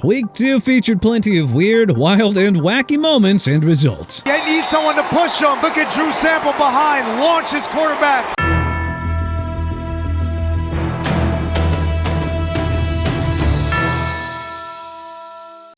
Week 2 featured plenty of weird, wild, and wacky moments and results. They need someone to push them. Look at Drew Sample behind, launch his quarterback.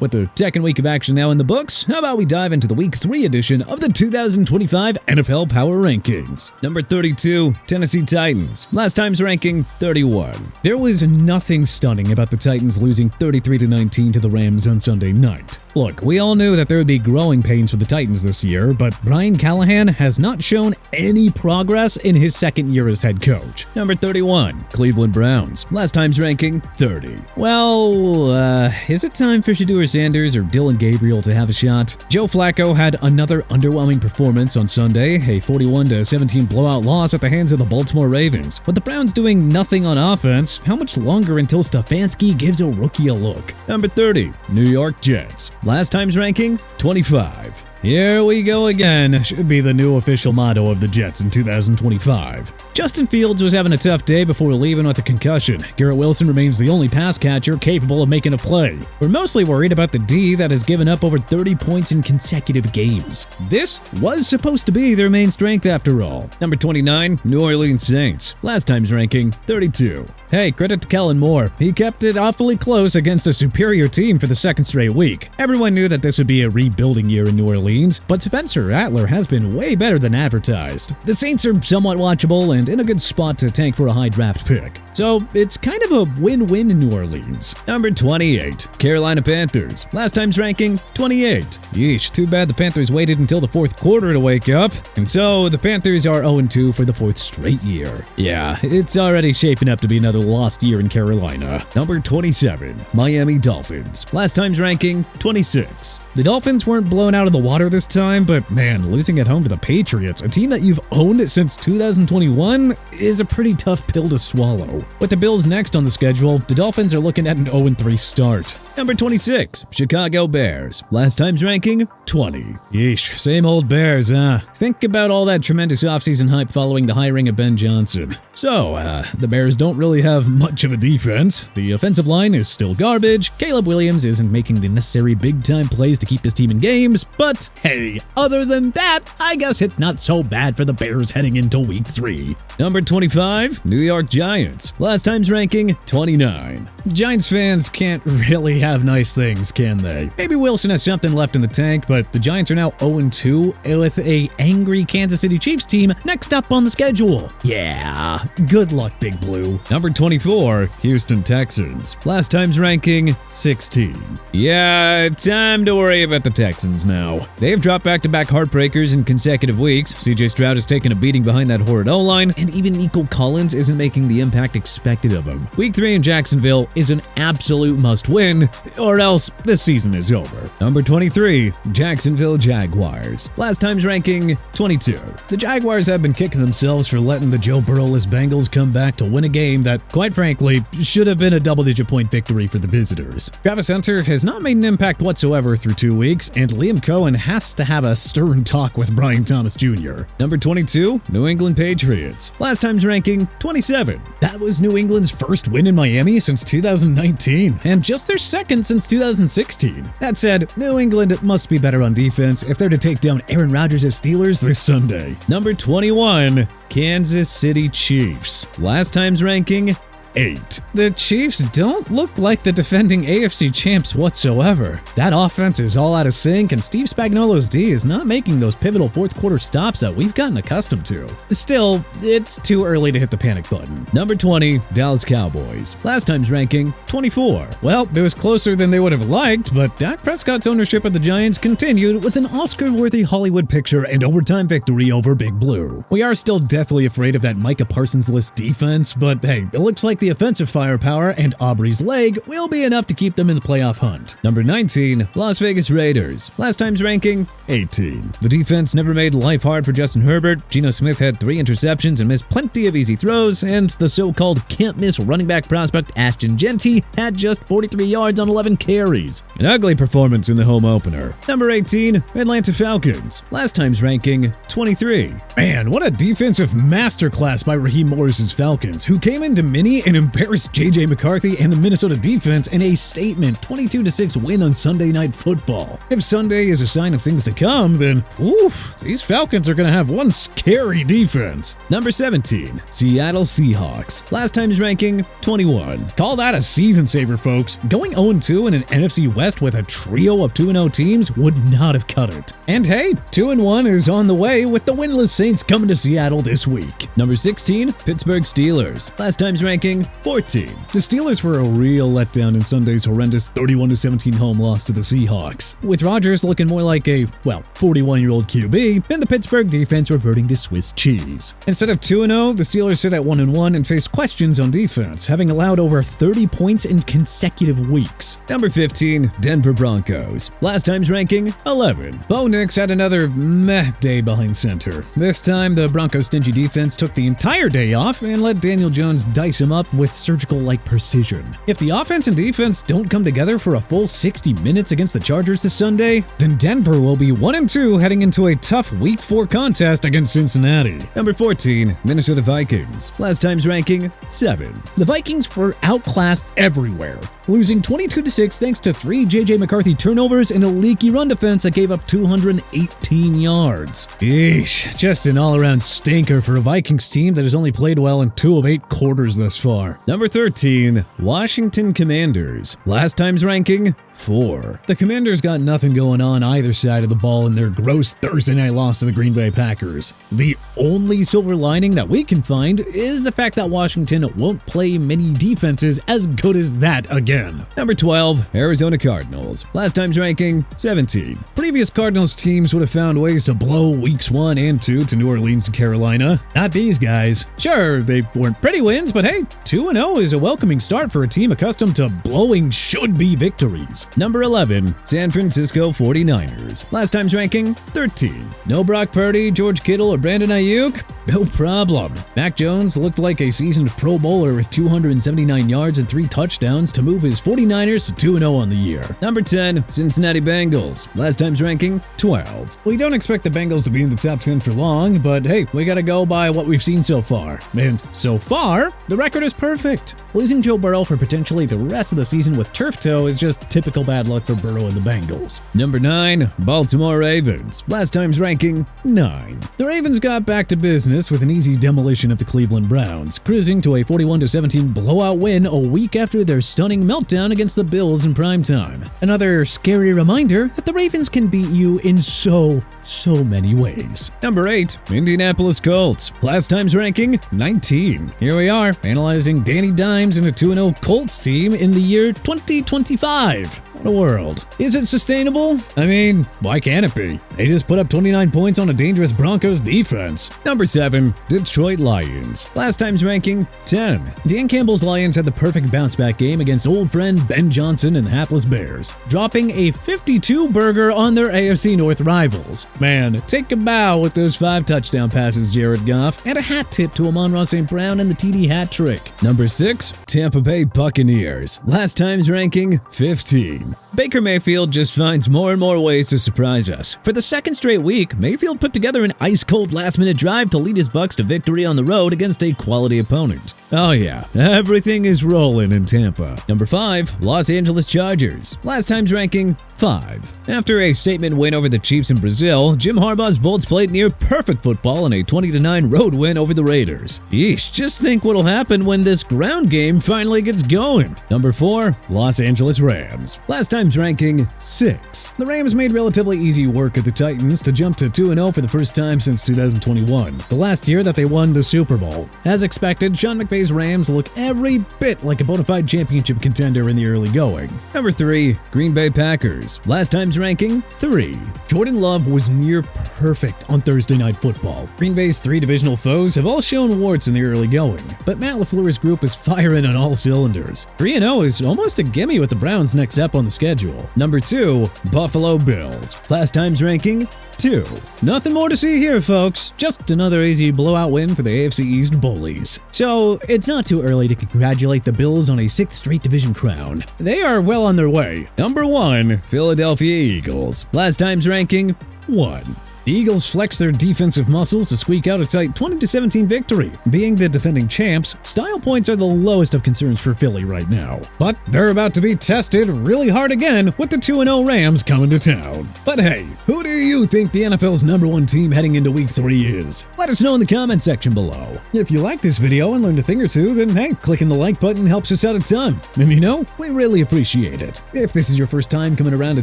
With the second week of action now in the books, how about we dive into the Week 3 edition of the 2025 NFL Power Rankings. Number 32, Tennessee Titans. Last time's ranking, 31. There was nothing stunning about the Titans losing 33-19 to the Rams on Sunday night. Look, we all knew that there would be growing pains for the Titans this year, but Brian Callahan has not shown any progress in his second year as head coach. Number 31, Cleveland Browns. Last time's ranking, 30. Well, is it time for Shedeur Sanders or Dylan Gabriel to have a shot? Joe Flacco had another underwhelming performance on Sunday, a 41-17 blowout loss at the hands of the Baltimore Ravens. With the Browns doing nothing on offense, how much longer until Stefanski gives a rookie a look? Number 30, New York Jets. Last time's ranking, 25. Here we go again, should be the new official motto of the Jets in 2025. Justin Fields was having a tough day before leaving with a concussion. Garrett Wilson remains the only pass catcher capable of making a play. We're mostly worried about the D that has given up over 30 points in consecutive games. This was supposed to be their main strength after all. Number 29, New Orleans Saints. Last time's ranking, 32. Hey, credit to Kellen Moore. He kept it awfully close against a superior team for the second straight week. Everyone knew that this would be a rebuilding year in New Orleans, but Spencer Rattler has been way better than advertised. The Saints are somewhat watchable and in a good spot to tank for a high draft pick. So it's kind of a win-win in New Orleans. Number 28, Carolina Panthers. Last time's ranking, 28. Yeesh, too bad the Panthers waited until the fourth quarter to wake up. And so the Panthers are 0-2 for the fourth straight year. Yeah, it's already shaping up to be another lost year in Carolina. Number 27, Miami Dolphins. Last time's ranking, 26. The Dolphins weren't blown out of the water this time, but man, losing at home to the Patriots, a team that you've owned since 2021, is a pretty tough pill to swallow. With the Bills next on the schedule, the Dolphins are looking at an 0-3 start. Number 26, Chicago Bears. Last time's ranking, 20. Yeesh, same old Bears, huh? Think about all that tremendous offseason hype following the hiring of Ben Johnson. So, the Bears don't really have much of a defense. The offensive line is still garbage. Caleb Williams isn't making the necessary big-time plays to keep his team in games, but hey, other than that, I guess it's not so bad for the Bears heading into Week 3. Number 25, New York Giants. Last time's ranking, 29. Giants fans can't really have nice things, can they? Maybe Wilson has something left in the tank, but the Giants are now 0-2 with a angry Kansas City Chiefs team next up on the schedule. Yeah, good luck, Big Blue. Number 24, Houston Texans. Last time's ranking, 16. Yeah, time to worry about the Texans now. They have dropped back-to-back heartbreakers in consecutive weeks. CJ Stroud has taken a beating behind that horrid O-line, and even Nico Collins isn't making the impact expected of him. Week 3 in Jacksonville is an absolute must-win, or else this season is over. Number 23, Jacksonville Jaguars. Last time's ranking, 22. The Jaguars have been kicking themselves for letting the Joe Burrow-less Bengals come back to win a game that, quite frankly, should have been a double-digit point victory for the visitors. Travis Hunter has not made an impact whatsoever through 2 weeks, and Liam Cohen has to have a stern talk with Brian Thomas Jr. Number 22, New England Patriots. Last time's ranking, 27. That was New England's first win in Miami since 2019, and just their second since 2016. That said, New England must be better on defense if they're to take down Aaron Rodgers' Steelers this Sunday. Number 21, Kansas City Chiefs. Last time's ranking, 8. The Chiefs don't look like the defending AFC champs whatsoever. That offense is all out of sync, and Steve Spagnuolo's D is not making those pivotal fourth quarter stops that we've gotten accustomed to. Still, it's too early to hit the panic button. Number 20, Dallas Cowboys. Last time's ranking, 24. Well, it was closer than they would have liked, but Dak Prescott's ownership of the Giants continued with an Oscar-worthy Hollywood picture and overtime victory over Big Blue. We are still deathly afraid of that Micah Parsons-less defense, but hey, it looks like the offensive firepower and Aubrey's leg will be enough to keep them in the playoff hunt. Number 19, Las Vegas Raiders. Last time's ranking, 18. The defense never made life hard for Justin Herbert. Geno Smith had 3 interceptions and missed plenty of easy throws, and the so-called can't-miss running back prospect Ashton Genty had just 43 yards on 11 carries. An ugly performance in the home opener. Number 18, Atlanta Falcons. Last time's ranking, 23. Man, what a defensive masterclass by Raheem Morris's Falcons, who came into mini and embarrassed J.J. McCarthy and the Minnesota defense in a statement 22-6 win on Sunday Night Football. If Sunday is a sign of things to come, then oof, these Falcons are going to have one scary defense. Number 17, Seattle Seahawks. Last time's ranking, 21. Call that a season saver, folks. Going 0-2 in an NFC West with a trio of 2-0 teams would not have cut it. And hey, 2-1 is on the way with the winless Saints coming to Seattle this week. Number 16, Pittsburgh Steelers. Last time's ranking, 14. The Steelers were a real letdown in Sunday's horrendous 31-17 home loss to the Seahawks, with Rodgers looking more like a, 41-year-old QB, and the Pittsburgh defense reverting to Swiss cheese. Instead of 2-0, the Steelers sit at 1-1 and face questions on defense, having allowed over 30 points in consecutive weeks. Number 15, Denver Broncos. Last time's ranking, 11. Bo Nix had another meh day behind center. This time, the Broncos' stingy defense took the entire day off and let Daniel Jones dice him up with surgical-like precision. If the offense and defense don't come together for a full 60 minutes against the Chargers this Sunday, then Denver will be 1-2 heading into a tough Week 4 contest against Cincinnati. Number 14, Minnesota Vikings. Last time's ranking, 7. The Vikings were outclassed everywhere, losing 22-6 thanks to 3 J.J. McCarthy turnovers and a leaky run defense that gave up 218 yards. Eesh, just an all-around stinker for a Vikings team that has only played well in 2 of 8 quarters thus far. Number 13, Washington Commanders. Last time's ranking, 4. The Commanders got nothing going on either side of the ball in their gross Thursday night loss to the Green Bay Packers. The only silver lining that we can find is the fact that Washington won't play many defenses as good as that again. Number 12, Arizona Cardinals. Last time's ranking, 17. Previous Cardinals teams would have found ways to blow weeks 1 and 2 to New Orleans and Carolina. Not these guys. Sure, they weren't pretty wins, but hey, 2-0 is a welcoming start for a team accustomed to blowing should-be victories. Number 11, San Francisco 49ers. Last time's ranking, 13. No Brock Purdy, George Kittle, or Brandon Ayuk? No problem. Mac Jones looked like a seasoned Pro Bowler with 279 yards and 3 touchdowns to move his 49ers to 2-0 on the year. Number 10, Cincinnati Bengals. Last time's ranking, 12. We don't expect the Bengals to be in the top 10 for long, but hey, we gotta go by what we've seen so far. And so far, the record is perfect. Losing Joe Burrow for potentially the rest of the season with turf toe is just typical bad luck for Burrow and the Bengals. Number 9, Baltimore Ravens. Last time's ranking, 9. The Ravens got back to business with an easy demolition of the Cleveland Browns, cruising to a 41-17 blowout win a week after their stunning meltdown against the Bills in primetime. Another scary reminder that the Ravens can beat you in so many ways. Number 8, Indianapolis Colts. Last time's ranking, 19. Here we are, analyzing Danny Dimes and a 2-0 Colts team in the year 2025. What a world. Is it sustainable? I mean, why can't it be? They just put up 29 points on a dangerous Broncos defense. Number 7, Detroit Lions. Last time's ranking, 10. Dan Campbell's Lions had the perfect bounce-back game against old friend Ben Johnson and the hapless Bears, dropping a 52-burger on their AFC North rivals. Man, take a bow with those 5 touchdown passes, Jared Goff, and a hat tip to Amon-Ra St. Brown and the TD hat trick. Number 6, Tampa Bay Buccaneers. Last time's ranking, 15. Baker Mayfield just finds more and more ways to surprise us. For the second straight week, Mayfield put together an ice-cold last-minute drive to lead his Bucs to victory on the road against a quality opponent. Oh yeah, everything is rolling in Tampa. Number 5, Los Angeles Chargers. Last time's ranking, 5. After a statement win over the Chiefs in Brazil, Jim Harbaugh's Bolts played near perfect football in a 20-9 road win over the Raiders. Yeesh, just think what'll happen when this ground game finally gets going. Number 4, Los Angeles Rams. Last time's ranking, 6. The Rams made relatively easy work of the Titans to jump to 2-0 for the first time since 2021, the last year that they won the Super Bowl. As expected, Sean McVay's Rams look every bit like a bona fide championship contender in the early going. Number 3, Green Bay Packers. Last time's ranking, 3. Jordan Love was near perfect on Thursday Night Football. Green Bay's 3 divisional foes have all shown warts in the early going, but Matt LaFleur's group is firing on all cylinders. 3-0 is almost a gimme with the Browns next up on the schedule. Number 2, Buffalo Bills. Last time's ranking, 2. Nothing more to see here, folks. Just another easy blowout win for the AFC East Bullies. So, it's not too early to congratulate the Bills on a 6th straight division crown. They are well on their way. Number 1, Philadelphia Eagles. Last time's ranking, 1. The Eagles flexed their defensive muscles to squeak out a tight 20-17 victory. Being the defending champs, style points are the lowest of concerns for Philly right now. But they're about to be tested really hard again with the 2-0 Rams coming to town. But hey, who do you think the NFL's #1 team heading into Week 3 is? Let us know in the comment section below. If you like this video and learned a thing or two, then hey, clicking the like button helps us out a ton. And you know, we really appreciate it. If this is your first time coming around to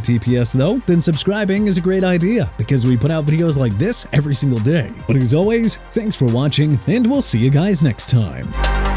TPS though, then subscribing is a great idea because we put out videos like this every single day. But as always, thanks for watching, and we'll see you guys next time.